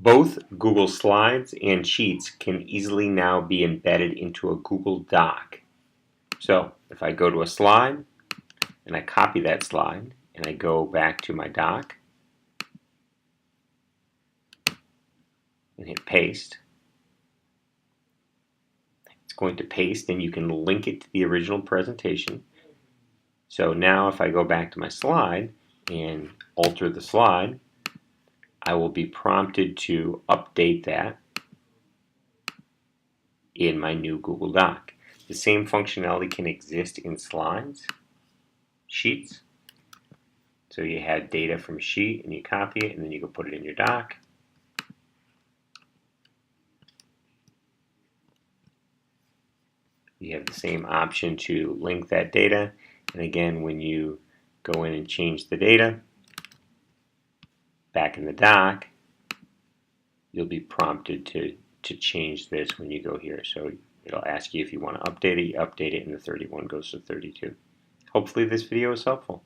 Both Google Slides and Sheets can easily now be embedded into a Google Doc. So if I go to a slide and I copy that slide and I go back to my doc and hit paste, it's going to paste and you can link it to the original presentation. So now if I go back to my slide and alter the slide, I will be prompted to update that in my new Google Doc. The same functionality can exist in slides, sheets. So you have data from a sheet and you copy it and then you go put it in your doc. You have the same option to link that data, and again when you go in and change the data back in the doc, you'll be prompted to change this when you go here. So it'll ask you if you want to update it, you update it, and the 31 goes to 32. Hopefully this video is helpful.